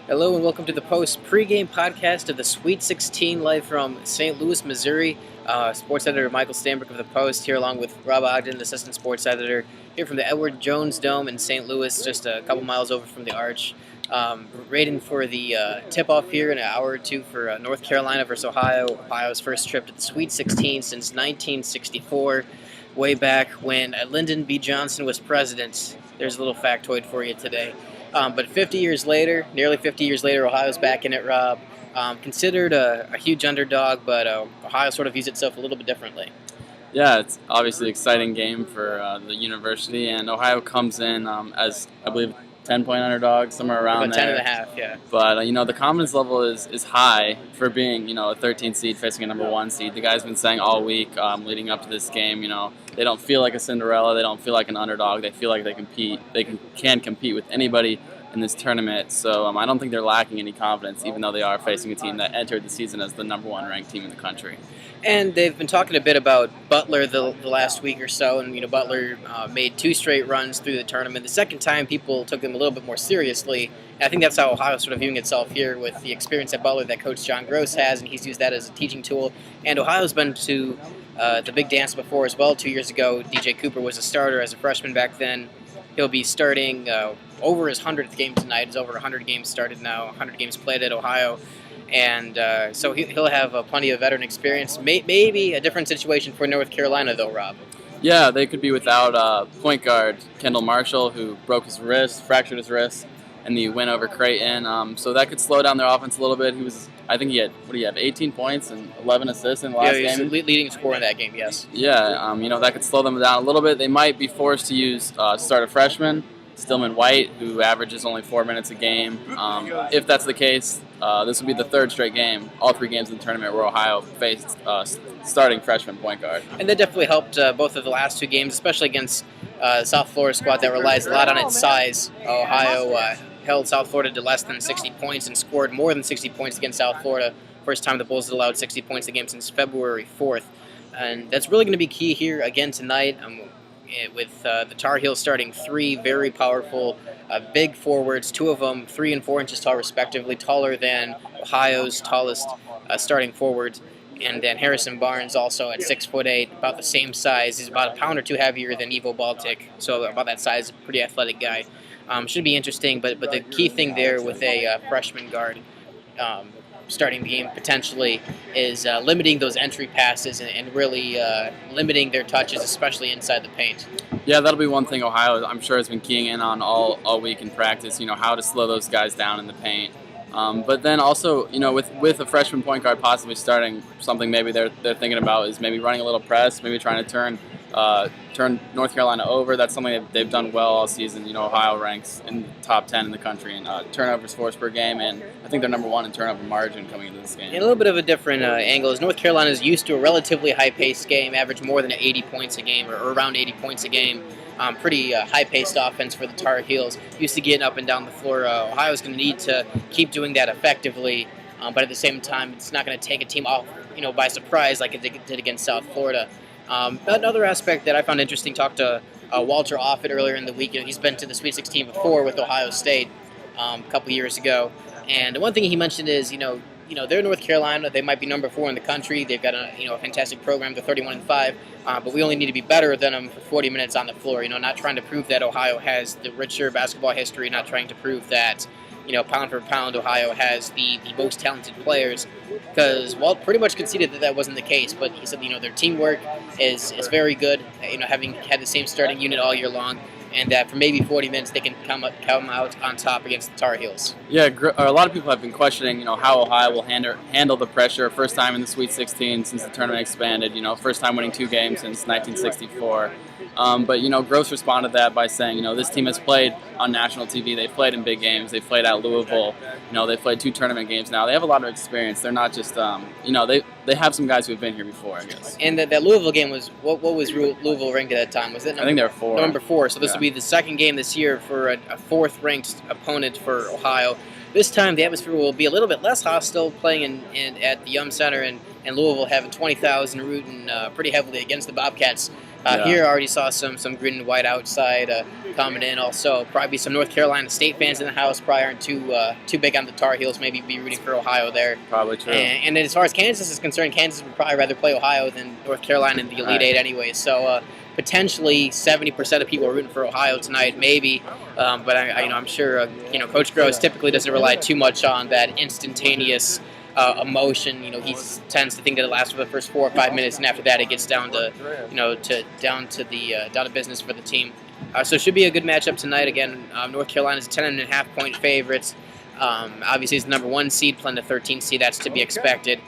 Hello and welcome to the Post pregame podcast of the Sweet 16 live from St. Louis, Missouri. Sports editor Michael Stanbrick of the Post here along with Rob Ogden, assistant sports editor, here from the Edward Jones Dome in St. Louis, just a couple miles over from the Arch. Waiting for the tip-off here in an hour or two for North Carolina versus Ohio. Ohio's first trip to the Sweet 16 since 1964, way back when Lyndon B. Johnson was president. There's a little factoid for you today. But 50 years later, nearly 50 years later, Ohio's back in it, Rob. Considered a huge underdog, but Ohio sort of views itself a little bit differently. Yeah, it's obviously an exciting game for the university, and Ohio comes in as, I believe, 10-point underdog, somewhere around About 10 and a half, yeah. But, the confidence level is high for being, a 13 seed facing a number 1 seed. The guys been saying all week leading up to this game, they don't feel like a Cinderella. They don't feel like an underdog. They feel like they can compete with anybody in this tournament. So I don't think they're lacking any confidence, even though they are facing a team that entered the season as the number 1 ranked team in the country. And they've been talking a bit about Butler the last week or so, and Butler made 2 straight runs through the tournament. The second time, people took him a little bit more seriously. And I think that's how Ohio's sort of viewing itself here with the experience at Butler that Coach John Gross has, and he's used that as a teaching tool. And Ohio's been to the big dance before as well. 2 years ago, DJ Cooper was a starter as a freshman back then. He'll be starting over his 100th game tonight. He's over 100 games started now, 100 games played at Ohio. And so he'll have plenty of veteran experience. Maybe a different situation for North Carolina, though, Rob. Yeah, they could be without point guard Kendall Marshall, who broke his wrist, fractured his wrist, in the win over Creighton. So that could slow down their offense a little bit. I think he had, 18 points and 11 assists in the last game? Yeah, he was leading scorer in that game, yes. Yeah, that could slow them down a little bit. They might be forced to use start a freshman, Stillman White, who averages only 4 minutes a game. If that's the case, this will be the 3rd straight game, all 3 games in the tournament where Ohio faced starting freshman point guard. And that definitely helped both of the last 2 games, especially against South Florida squad that relies a lot on its size. Ohio held South Florida to less than 60 points and scored more than 60 points against South Florida. First time the Bulls had allowed 60 points a game since February 4th. And that's really going to be key here again tonight. With the Tar Heels starting 3 very powerful big forwards, 2 of them 3 and 4 inches tall respectively, taller than Ohio's tallest starting forwards. And then Harrison Barnes also at 6'8", about the same size. He's about a pound or 2 heavier than Ivo Baltic, so about that size, pretty athletic guy. Should be interesting, but the key thing there with a freshman guard starting the game potentially is limiting those entry passes and really limiting their touches, especially inside the paint. Yeah, that'll be one thing Ohio, I'm sure, has been keying in on all week in practice, how to slow those guys down in the paint. But then also, with a freshman point guard possibly starting, something maybe they're thinking about is maybe running a little press, maybe trying to turn North Carolina over. That's something that they've done well all season. Ohio ranks in the top 10 in the country in turnovers forced per game, and I think they're number 1 in turnover margin coming into this game. And a little bit of a different angle is North Carolina is used to a relatively high-paced game, average more than 80 points a game or around 80 points a game. Pretty high-paced offense for the Tar Heels. Used to getting up and down the floor. Ohio's going to need to keep doing that effectively, but at the same time, it's not going to take a team off, by surprise like it did against South Florida. Another aspect that I found interesting, talked to Walter Offutt earlier in the week. He's been to the Sweet 16 before with Ohio State a couple years ago, and one thing he mentioned is, they're North Carolina. They might be number 4 in the country. They've got a fantastic program. They're 31-5, but we only need to be better than them for 40 minutes on the floor. Not trying to prove that Ohio has the richer basketball history. Not trying to prove that, pound for pound, Ohio has the most talented players. Because Walt pretty much conceded that wasn't the case. But he said, their teamwork is very good. Having had the same starting unit all year long. And that for maybe 40 minutes they can come out on top against the Tar Heels. Yeah, a lot of people have been questioning, how Ohio will handle the pressure. First time in the Sweet 16 since the tournament expanded. First time winning 2 games since 1964. But Gross responded to that by saying, this team has played on national TV. They've played in big games. They've played at Louisville. They've played 2 tournament games now. They have a lot of experience. They're not just, they have some guys who have been here before, I guess. And that Louisville game was, what was Louisville ranked at that time? Was it I think they were 4. Number 4. So this will be the second game this year for a 4th ranked opponent for Ohio. This time the atmosphere will be a little bit less hostile, playing at the Yum Center, and Louisville having 20,000 rooting pretty heavily against the Bobcats. Yeah. Here, I already saw some green and white outside coming in. Also, probably some North Carolina State fans in the house. Probably aren't too big on the Tar Heels. Maybe be rooting for Ohio there. Probably true. And then as far as Kansas is concerned, Kansas would probably rather play Ohio than North Carolina in the Elite Eight anyway. So potentially 70% of people are rooting for Ohio tonight, maybe. But I'm sure Coach Gross typically doesn't rely too much on that instantaneous emotion. He tends to think that it lasts for the first 4 or 5 minutes, and after that, it gets down to down to business for the team. So it should be a good matchup tonight. Again, North Carolina's 10.5-point favorites. Obviously, it's the number 1 seed playing the 13th seed. That's to be expected.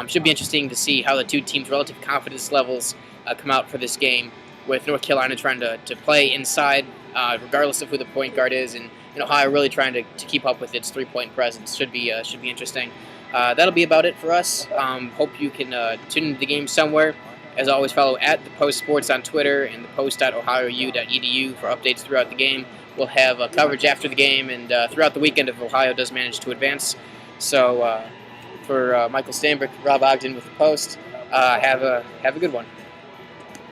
Should be interesting to see how the two teams' relative confidence levels come out for this game, with North Carolina trying to play inside, regardless of who the point guard is, and Ohio really trying to keep up with its 3-point presence. Should be interesting. That'll be about it for us. Hope you can tune into the game somewhere. As always, follow at the Post Sports on Twitter and the post.ohiou.edu for updates throughout the game. We'll have coverage after the game and throughout the weekend if Ohio does manage to advance. So for Michael Stanbrick, Rob Ogden with the Post, have a good one.